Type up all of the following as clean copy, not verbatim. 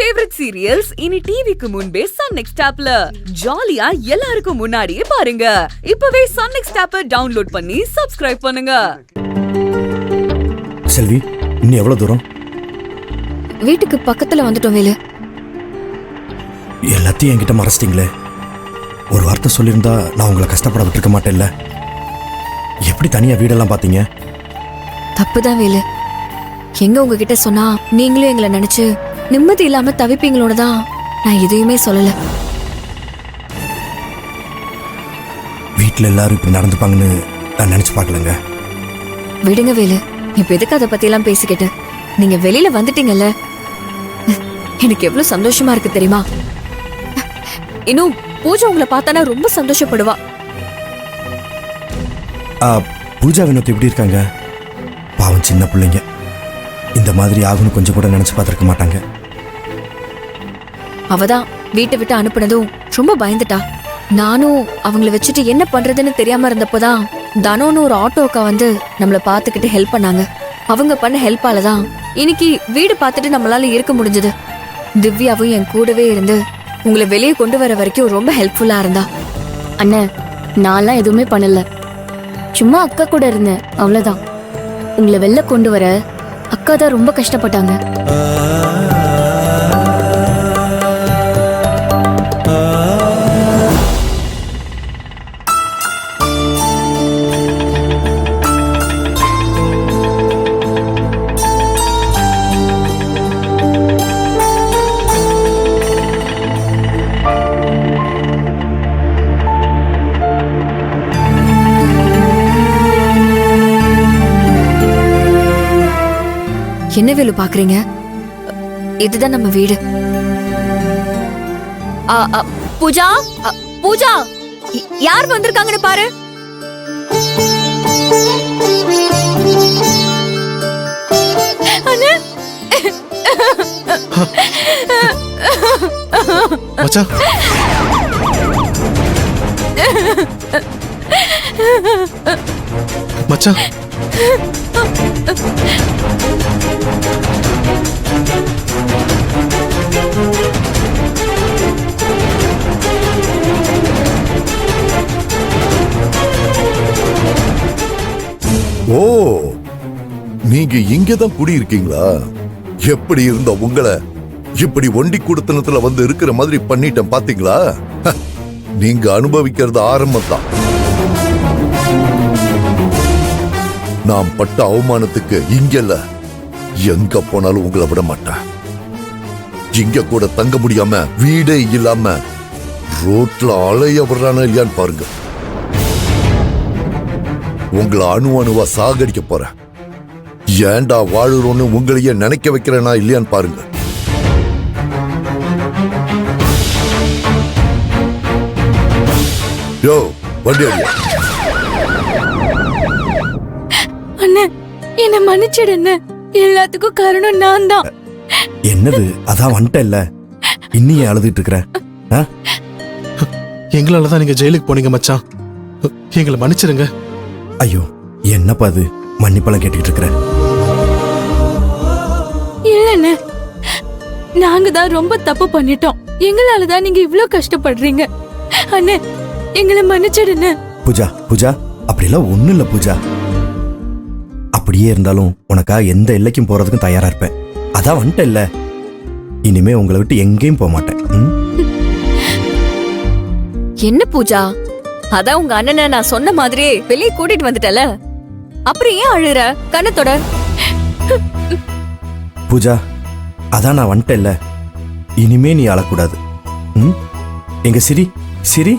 Favourite serials இனி டிவிக்கு முன்பே சன் நெக்ஸ்ட் ஆப்ல ஜாலியா எல்லாருக்கும் முன்னாடியே பாருங்க. இப்பவே சன் நெக்ஸ்ட் ஆப்பை டவுன்லோட் பண்ணி சப்ஸ்கிரைப் பண்ணுங்க. செல்வி, இன்னும் எவ்வளவு தூரம்? வீட்டுக்கு பக்கத்துல வந்துட்டோம் வேலு. எல்லாத்தையும் என்கிட்ட மறைச்சிட்டீங்களே. ஒரு வார்த்தை சொல்லியிருந்தா நான் உங்களை கஷ்டப்பட விட்டுருக்க மாட்டேன்ல. எப்படி தனியா வீடெல்லாம் பாத்தீங்க? தப்புதான் வேலு. எங்க உங்ககிட்ட சொன்னா நீங்களும் எங்களை நினைச்சு நிம்மதி இல்லாம தவிப்பீங்களோட தான் நான் எதையுமே சொல்லல. வீட்டுல எல்லாரும் இப்படி நடந்துப்பாங்கன்னு நான் நினைச்சு பார்க்கலங்க. விடுங்க வேலு, இப்ப எதுக்கு அதை பத்தி எல்லாம் பேசிக்கிட்டு? நீங்க வெளியில வந்துட்டீங்கல்ல, எனக்கு எவ்வளவு சந்தோஷமா இருக்கு தெரியுமா? இன்னும் பூஜா உங்களை பார்த்தானா ரொம்ப சந்தோஷப்படுவா. பூஜா வினோத் எப்படி இருக்காங்க? பாவம், சின்ன பிள்ளைங்க. இந்த மாதிரி ஆகுன்னு கொஞ்சம் கூட நினைச்சு பார்த்திருக்க மாட்டாங்க. அவதான் வீட்டை விட்டு அனுப்புனதும் ரொம்ப பயந்துட்டா. நானும் அவங்கள வச்சுட்டு என்ன பண்றதுன்னு தெரியாம இருந்தப்போதான் தனோன்னு ஒரு ஆட்டோக்கா வந்து நம்மள பாத்துக்கிட்டு ஹெல்ப் பண்ணாங்க. அவங்க பண்ண ஹெல்ப்பாலதான் இன்னைக்கு வீடு பார்த்துட்டு நம்மளால இருக்க முடிஞ்சது. திவ்யாவும் என் கூடவே இருந்து உங்களை வெளியே கொண்டு வர வரைக்கும் ரொம்ப ஹெல்ப்ஃபுல்லா இருந்தா. அண்ணன், நான்லாம் எதுவுமே பண்ணல, சும்மா அக்கா கூட இருந்தேன், அவ்வளவுதான். உங்களை வெளில கொண்டு வர அக்கா தான் ரொம்ப கஷ்டப்பட்டாங்க. என்ன வேலு பாக்குறீங்க? இதுதான் நம்ம வீடு. பூஜா, பூஜா, யார் வந்திருக்காங்கன்னு பாரு. மச்சான், மச்சான், ஓ, நீங்க இங்கதான் குடியிருக்கீங்களா? எப்படி இருந்த உங்களை இப்படி ஒண்டி குடுத்தனத்துல வந்து இருக்கிற மாதிரி பண்ணிட்டேன் பாத்தீங்களா? நீங்க அனுபவிக்கிறது ஆரம்பம் தான். நான் பட்ட அவமானத்துக்கு இங்கல்ல, எங்க போனாலும் உங்களை விட மாட்டேன். இங்க கூட தங்க முடியாம வீடே இல்லாம ரோட்ல அலைய விடுறான இல்லையான்னு பாருங்க. உங்களை அணுவா சாகடிக்க போறேன். ஏண்டா வாழுறோன்னு உங்களையே நினைக்க வைக்கிறேனா இல்லையான்னு பாருங்க. யோ, வண்டி அடியா. அண்ணன், என்ன மன்னிச்சிடு அண்ணன். எல்லாத்துக்கும் காரணம் நான் தான். என்னது, அதான் வந்துட்டல்ல, இன்னும் அழுதுட்டு இருக்கிற? எங்களாலதான் நீங்க ஜெயிலுக்கு போனீங்க மச்சான். எங்களை மன்னிச்சிருங்க. ஐயோ, என்னப்பா அது, மன்னிப்பெல்லாம் கேட்டுக்கிட்டு இருக்கிற? இல்லண்ணே, நாங்க தான் ரொம்ப தப்பு பண்ணிட்டோம். எங்களாலதான் நீங்க இவ்ளோ கஷ்டப்படுறீங்க. அண்ணே, எங்களை மன்னிச்சிடுங்க. பூஜா, பூஜா, அப்படிலாம் ஒண்ணும் இல்ல பூஜா. அப்படியே இருந்தாலும் உனக்கா எந்த எல்லைக்கும் போறதுக்கும் தயாரா இருப்பேன். அதான் வந்துட்டல்ல, இனிமே உங்களை விட்டு எங்கேயும் போக மாட்டேன். என்ன பூஜா, அதான் உங்க அண்ணனை நான் சொன்ன மாதிரியே வெளியே கூட்டிட்டு வந்துட்டல, அப்புறம் ஏன் அழுற? கண்ணத்தோட. பூஜா, அதான் நான் வந்துட்டல்ல, இனிமே நீ அழக்கூடாது. எங்க சிரி, சிரி,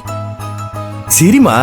சிரிமா.